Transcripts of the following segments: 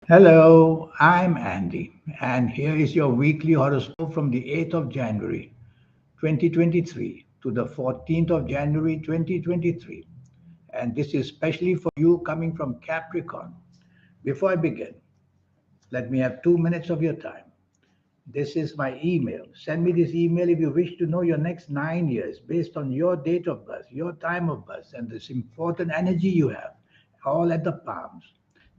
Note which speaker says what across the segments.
Speaker 1: Hello, I'm Andy, and here is your weekly horoscope from the 8th of January 2023 to the 14th of January 2023. And this is especially for you coming from Capricorn. Before I begin, let me have 2 minutes of your time. This is my email. Send me this email if you wish to know your next 9 years based on your date of birth, your time of birth, and this important energy you have, all at the palms.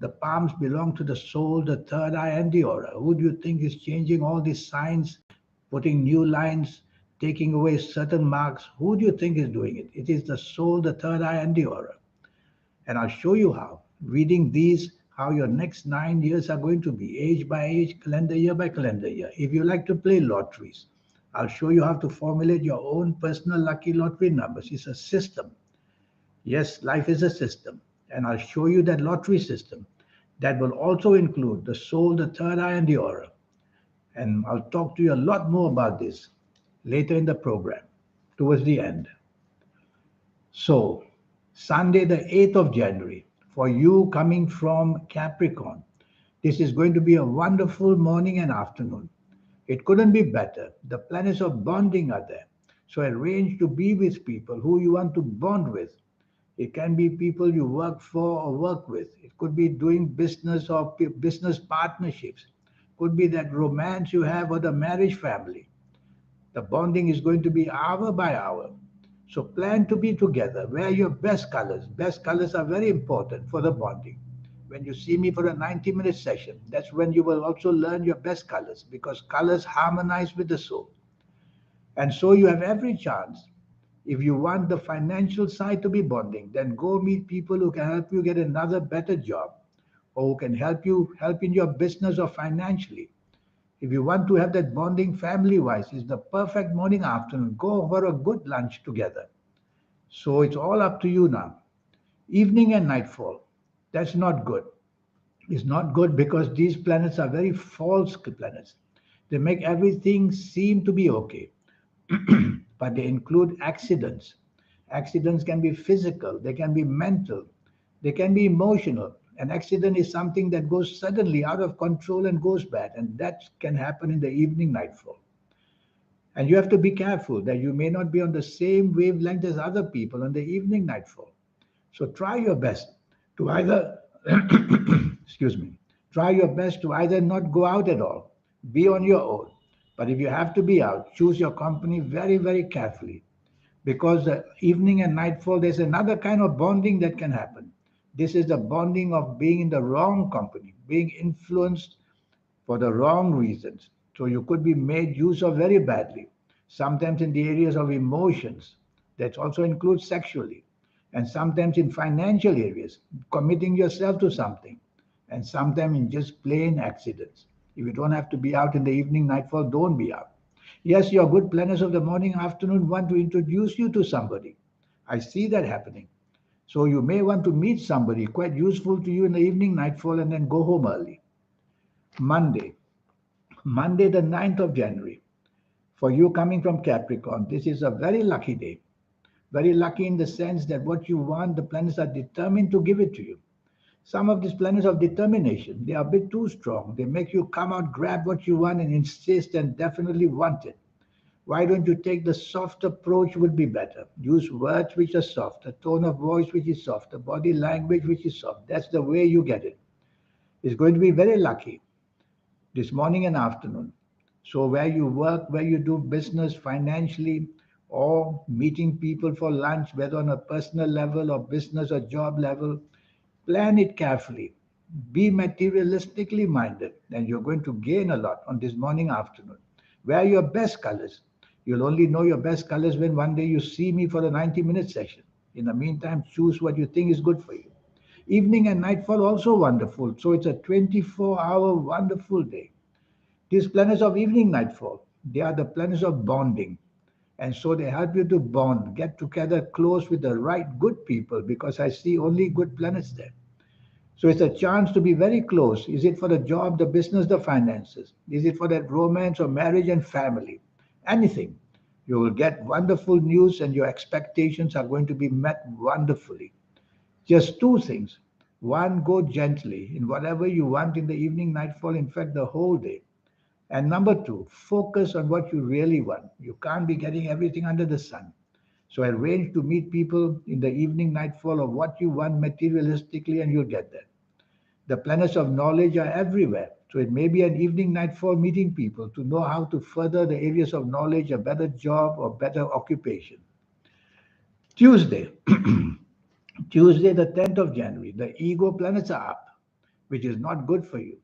Speaker 1: The palms belong to the soul, the third eye, and the aura. Who do you think is changing all these signs, putting new lines, taking away certain marks? Who do you think is doing it? It is the soul, the third eye, and the aura. And I'll show you how. Reading these, how your next 9 years are going to be, age by age, calendar year by calendar year. If you like to play lotteries, I'll show you how to formulate your own personal lucky lottery numbers. It's a system. Yes, life is a system. And I'll show you that lottery system that will also include the soul, the third eye, and the aura. And I'll talk to you a lot more about this later in the program, towards the end. So, Sunday, the 8th of January, for you coming from Capricorn, this is going to be a wonderful morning and afternoon. It couldn't be better. The planets of bonding are there. So, arrange to be with people who you want to bond with. It can be people you work for or work with. It could be doing business or business partnerships. Could be that romance you have or the marriage family. The bonding is going to be hour by hour. So plan to be together. Wear your best colors. Best colors are very important for the bonding. When you see me for a 90-minute session, that's when you will also learn your best colors because colors harmonize with the soul. And so you have every chance. If you want the financial side to be bonding, then go meet people who can help you get another better job or who can help in your business or financially. If you want to have that bonding family wise, it's the perfect morning afternoon. Go for a good lunch together. So it's all up to you now. Evening and nightfall. That's not good. It's not good because these planets are very false planets. They make everything seem to be okay, but they include accidents. Accidents can be physical, they can be mental, they can be emotional. An accident is something that goes suddenly out of control and goes bad, and that can happen in the evening nightfall. And you have to be careful that you may not be on the same wavelength as other people on the evening nightfall. So try your best to either, excuse me, try your best to either not go out at all, be on your own. But if you have to be out, choose your company very, very carefully because the evening and nightfall, there's another kind of bonding that can happen. This is the bonding of being in the wrong company, being influenced for the wrong reasons. So you could be made use of very badly, sometimes in the areas of emotions, that also includes sexually, and sometimes in financial areas, committing yourself to something, and sometimes in just plain accidents. If you don't have to be out in the evening, nightfall, don't be out. Yes, your good planners of the morning, afternoon want to introduce you to somebody. I see that happening. So you may want to meet somebody quite useful to you in the evening, nightfall, and then go home early. Monday. Monday, the 9th of January. For you coming from Capricorn, this is a very lucky day. Very lucky in the sense that what you want, the planets are determined to give it to you. Some of these planets of determination, they are a bit too strong. They make you come out, grab what you want, and insist and definitely want it. Why don't you take the soft approach would be better. Use words which are soft, a tone of voice which is soft, a body language which is soft. That's the way you get it. It's going to be very lucky this morning and afternoon. So, where you work, where you do business financially, or meeting people for lunch, whether on a personal level or business or job level, plan it carefully. Be materialistically minded, and you're going to gain a lot on this morning, afternoon. Wear your best colors. You'll only know your best colors when one day you see me for a 90-minute session. In the meantime, choose what you think is good for you. Evening and nightfall also wonderful. So it's a 24-hour wonderful day. These planets of evening nightfall, they are the planets of bonding. And so they help you to bond, get together close with the right good people because I see only good planets there. So it's a chance to be very close. Is it for the job, the business, the finances? Is it for that romance or marriage and family? Anything. You will get wonderful news and your expectations are going to be met wonderfully. Just two things. One, go gently in whatever you want in the evening nightfall, in fact, the whole day. And number two, focus on what you really want. You can't be getting everything under the sun. So arrange to meet people in the evening nightfall of what you want materialistically, and you'll get that. The planets of knowledge are everywhere. So it may be an evening nightfall meeting people to know how to further the areas of knowledge, a better job or better occupation. Tuesday, Tuesday, the 10th of January, the ego planets are up, which is not good for you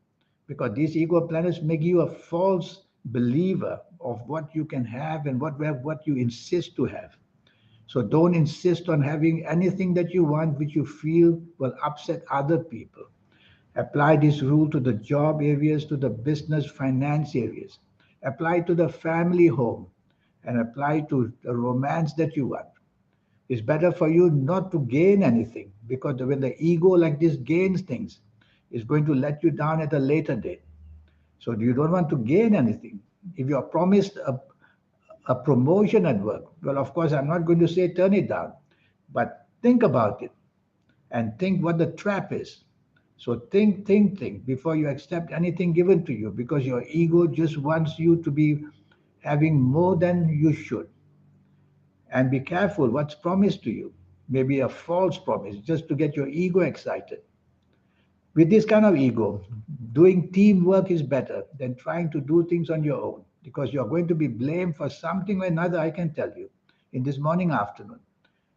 Speaker 1: because these ego planets make you a false believer of what you can have and what you insist to have. So don't insist on having anything that you want which you feel will upset other people. Apply this rule to the job areas, to the business finance areas. Apply to the family home and apply to the romance that you want. It's better for you not to gain anything because when the ego like this gains things, it's going to let you down at a later date. So you don't want to gain anything. If you are promised a promotion at work, well, of course, I'm not going to say turn it down, but think about it and think what the trap is. So think before you accept anything given to you because your ego just wants you to be having more than you should. And be careful what's promised to you. Maybe a false promise just to get your ego excited. With this kind of ego, doing teamwork is better than trying to do things on your own because you're going to be blamed for something or another, I can tell you, in this morning, afternoon.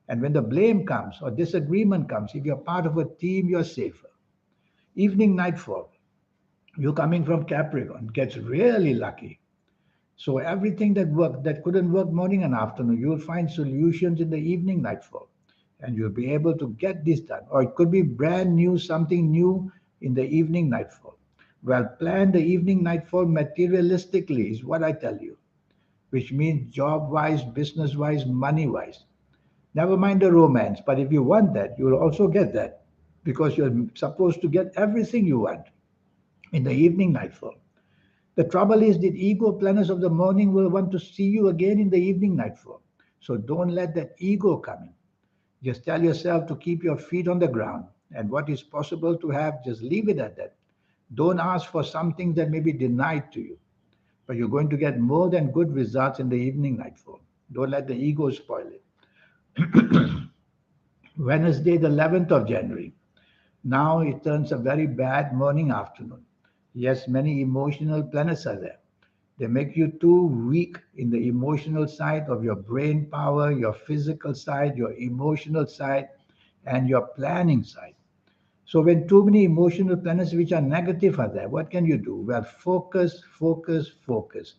Speaker 1: And when the blame comes or disagreement comes, if you're part of a team, you're safer. Evening nightfall, you coming from Capricorn gets really lucky. So everything that couldn't work morning and afternoon, you'll find solutions in the evening nightfall, and you'll be able to get this done. Or it could be brand new, something new in the evening nightfall. Well, plan the evening nightfall materialistically is what I tell you, which means job wise, business wise, money wise. Never mind the romance, but if you want that, you'll also get that because you're supposed to get everything you want in the evening nightfall. The trouble is that ego planners of the morning will want to see you again in the evening nightfall. So don't let that ego come in. Just tell yourself to keep your feet on the ground. And what is possible to have, just leave it at that. Don't ask for something that may be denied to you. But you're going to get more than good results in the evening nightfall. Don't let the ego spoil it. Wednesday, the 11th of January. Now it turns a very bad morning afternoon. Yes, many emotional planets are there. They make you too weak in the emotional side of your brain power, your physical side, your emotional side, and your planning side. So when too many emotional planets which are negative are there, what can you do? Well, focus, focus, focus.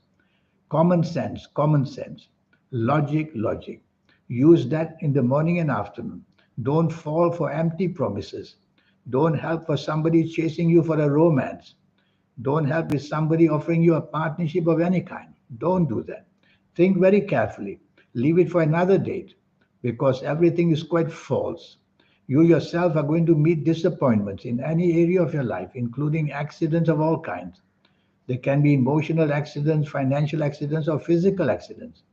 Speaker 1: Common sense, common sense. Logic, logic. Use that in the morning and afternoon. Don't fall for empty promises. Don't help for somebody chasing you for a romance. Don't help with somebody offering you a partnership of any kind. Don't do that. Think very carefully. Leave it for another date because everything is quite false. You yourself are going to meet disappointments in any area of your life, including accidents of all kinds. There can be emotional accidents, financial accidents, or physical accidents.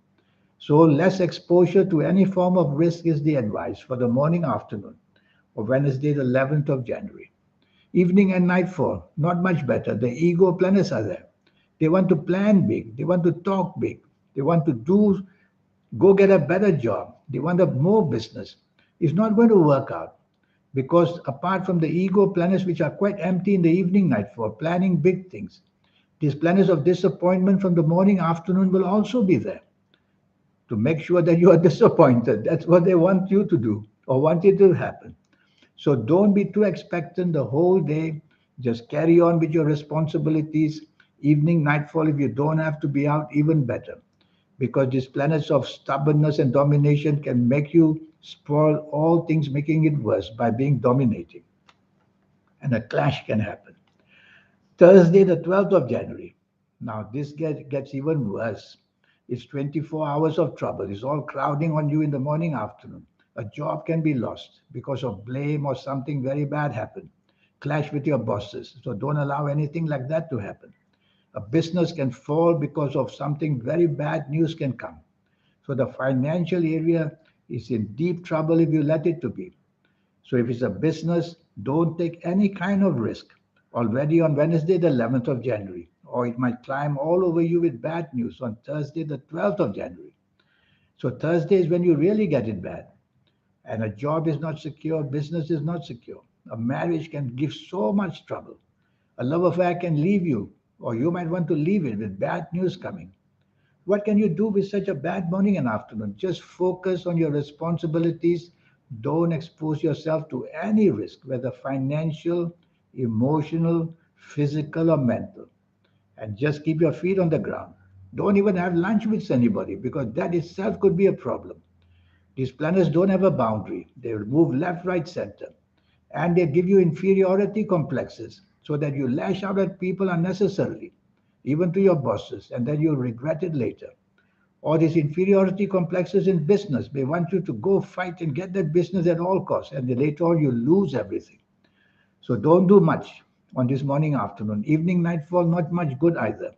Speaker 1: So, less exposure to any form of risk is the advice for the morning afternoon of Wednesday, the 11th of January. Evening and nightfall, not much better. The ego planets are there. They want to plan big. They want to talk big. They want to go get a better job. They want a more business. It's not going to work out because apart from the ego planets, which are quite empty in the evening nightfall, planning big things, these planets of disappointment from the morning afternoon will also be there to make sure that you are disappointed. That's what they want you to do or want it to happen. So don't be too expectant the whole day. Just carry on with your responsibilities. Evening, nightfall, if you don't have to be out, even better. Because these planets of stubbornness and domination can make you spoil all things, making it worse by being dominating. And a clash can happen. Thursday, the 12th of January. Now, this gets even worse. It's 24 hours of trouble. It's all crowding on you in the morning, afternoon. A job can be lost because of blame or something very bad happened. Clash with your bosses. So don't allow anything like that to happen. A business can fall because of something very bad news can come. So the financial area is in deep trouble if you let it to be. So if it's a business, Don't take any kind of risk. Already on Wednesday, the 11th of January, or it might climb all over you with bad news on Thursday, the 12th of January. So Thursday is when you really get it bad. And a job is not secure, business is not secure. A marriage can give so much trouble. A love affair can leave you, or you might want to leave it with bad news coming. What can you do with such a bad morning and afternoon? Just focus on your responsibilities. Don't expose yourself to any risk, whether financial, emotional, physical, or mental. And just keep your feet on the ground. Don't even have lunch with anybody because that itself could be a problem. These planets don't have a boundary. They will move left, right, center. And they give you inferiority complexes so that you lash out at people unnecessarily, even to your bosses, and then you'll regret it later. Or these inferiority complexes in business. They want you to go fight and get that business at all costs, and then later on you lose everything. So don't do much on this morning, afternoon. Evening, nightfall, not much good either.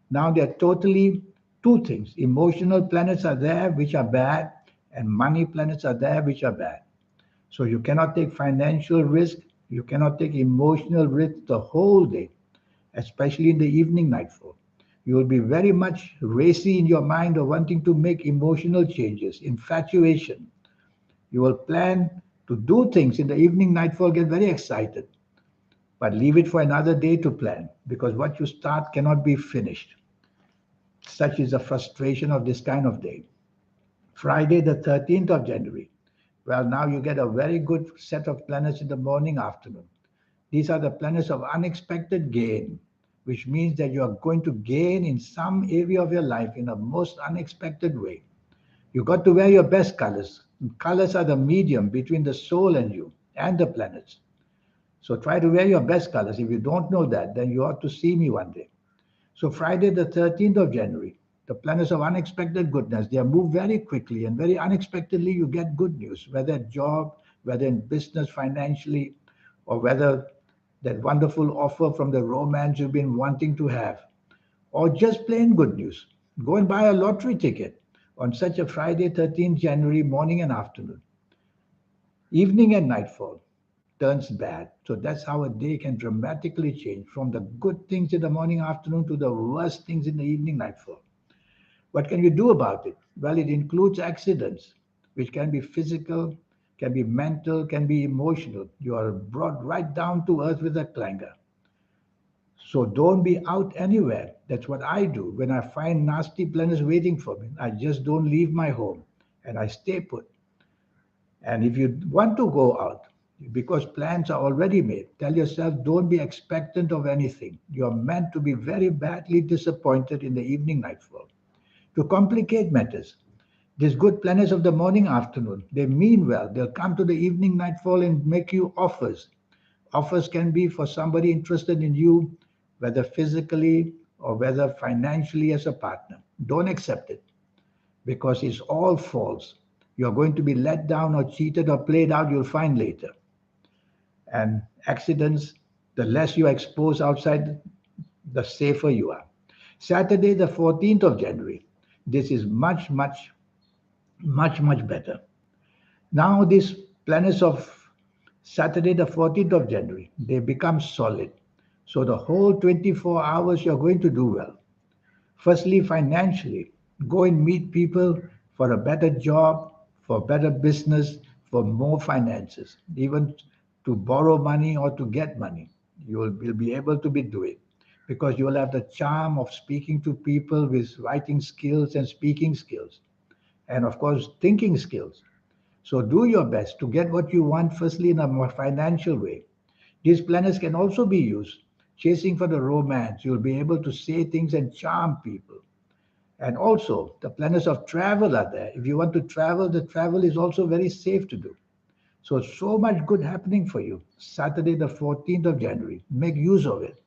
Speaker 1: Now there are totally two things. Emotional planets are there, which are bad, and money planets are there, which are bad. So you cannot take financial risk, you cannot take emotional risk the whole day, especially in the evening nightfall. You will be very much racy in your mind of wanting to make emotional changes, infatuation. You will plan to do things in the evening nightfall, get very excited, but leave it for another day to plan because what you start cannot be finished. Such is the frustration of this kind of day. Friday, the 13th of January. Well, now you get a very good set of planets in the morning, afternoon. These are the planets of unexpected gain, which means that you are going to gain in some area of your life in a most unexpected way. You got to wear your best colors. Colors are the medium between the soul and you and the planets. So try to wear your best colors. If you don't know that, then you ought to see me one day. So Friday, the 13th of January, the planets of unexpected goodness, they move very quickly and very unexpectedly you get good news, whether at job, whether in business, financially, or whether that wonderful offer from the romance you've been wanting to have, or just plain good news. Go and buy a lottery ticket on such a Friday, 13th January morning and afternoon. Evening and nightfall turns bad. So that's how a day can dramatically change from the good things in the morning, afternoon to the worst things in the evening, nightfall. What can you do about it? Well, it includes accidents, which can be physical, can be mental, can be emotional. You are brought right down to earth with a clangor. So don't be out anywhere. That's what I do. When I find nasty planets waiting for me, I just don't leave my home and I stay put. And if you want to go out, because plans are already made, tell yourself don't be expectant of anything. You're meant to be very badly disappointed in the evening nightfall. To complicate matters, these good planets of the morning, afternoon, they mean well. They'll come to the evening nightfall and make you offers. Offers can be for somebody interested in you, whether physically or whether financially as a partner. Don't accept it because it's all false. You're going to be let down or cheated or played out, you'll find later. And accidents, the less you expose outside, the safer you are. Saturday, the 14th of January. This is much better. Now, these planets of Saturday, the 14th of January, they become solid. So the whole 24 hours you're going to do well. Firstly, financially, go and meet people for a better job, for better business, for more finances, even to borrow money or to get money. You'll be able to be doing because you'll have the charm of speaking to people with writing skills and speaking skills, and of course, thinking skills. So do your best to get what you want, firstly, in a more financial way. These planets can also be used chasing for the romance. You'll be able to say things and charm people. And also, the planets of travel are there. If you want to travel, the travel is also very safe to do. So much good happening for you. Saturday, the 14th of January. Make use of it.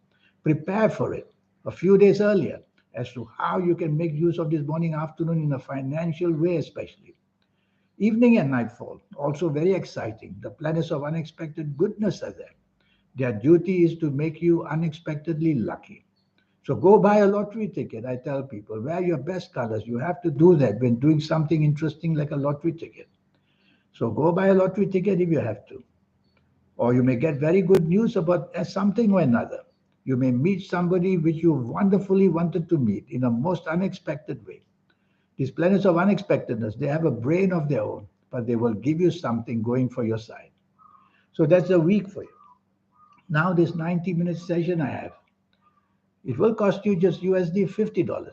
Speaker 1: Prepare for it a few days earlier as to how you can make use of this morning, afternoon in a financial way, especially. Evening and nightfall, also very exciting. The planets of unexpected goodness are there. Their duty is to make you unexpectedly lucky. So go buy a lottery ticket. I tell people, wear your best colors. You have to do that when doing something interesting like a lottery ticket. So go buy a lottery ticket if you have to. Or you may get very good news about something or another. You may meet somebody which you wonderfully wanted to meet in a most unexpected way. These planets of unexpectedness, they have a brain of their own, but they will give you something going for your side. So that's a week for you. Now, this 90-minute session I have, it will cost you just USD $50.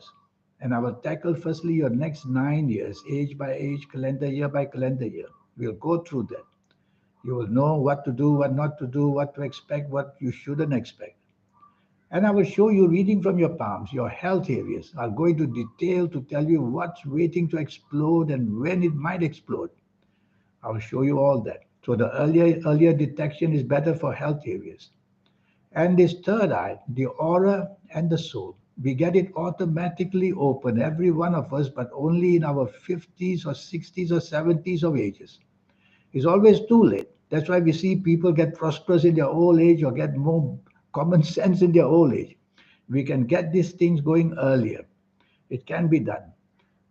Speaker 1: And I will tackle firstly your next 9 years, age by age, calendar year by calendar year. We'll go through that. You will know what to do, what not to do, what to expect, what you shouldn't expect. And I will show you reading from your palms, your health areas. I'll go into detail to tell you what's waiting to explode and when it might explode. I'll show you all that. So the earlier detection is better for health areas. And this third eye, the aura and the soul, we get it automatically open, every one of us, but only in our 50s or 60s or 70s of ages. It's always too late. That's why we see people get prosperous in their old age or get more common sense in their old age. We can get these things going earlier. It can be done.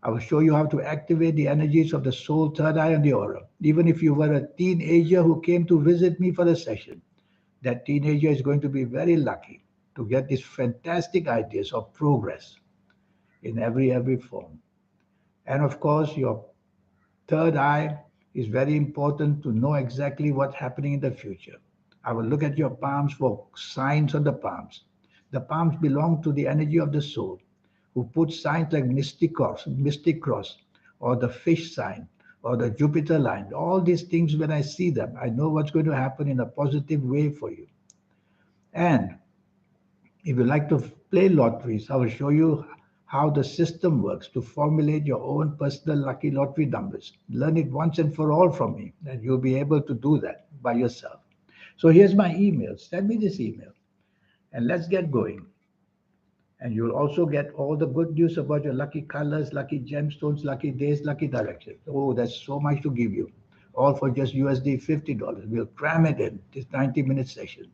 Speaker 1: I will show you how to activate the energies of the soul, third eye, and the aura. Even if you were a teenager who came to visit me for a session, that teenager is going to be very lucky to get these fantastic ideas of progress in every form. And of course, your third eye is very important to know exactly what's happening in the future. I will look at your palms for signs on the palms. The palms belong to the energy of the soul, who puts signs like mystic cross, or the fish sign, or the Jupiter line. All these things, when I see them, I know what's going to happen in a positive way for you. And if you like to play lotteries, I will show you how the system works to formulate your own personal lucky lottery numbers. Learn it once and for all from me, and you'll be able to do that by yourself. So here's my email. Send me this email and let's get going. And you'll also get all the good news about your lucky colors, lucky gemstones, lucky days, lucky directions. Oh, that's so much to give you. All for just USD $50. We'll cram it in this 90-minute session.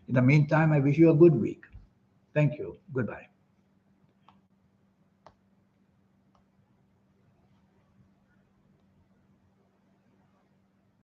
Speaker 1: In the meantime, I wish you a good week. Thank you. Goodbye.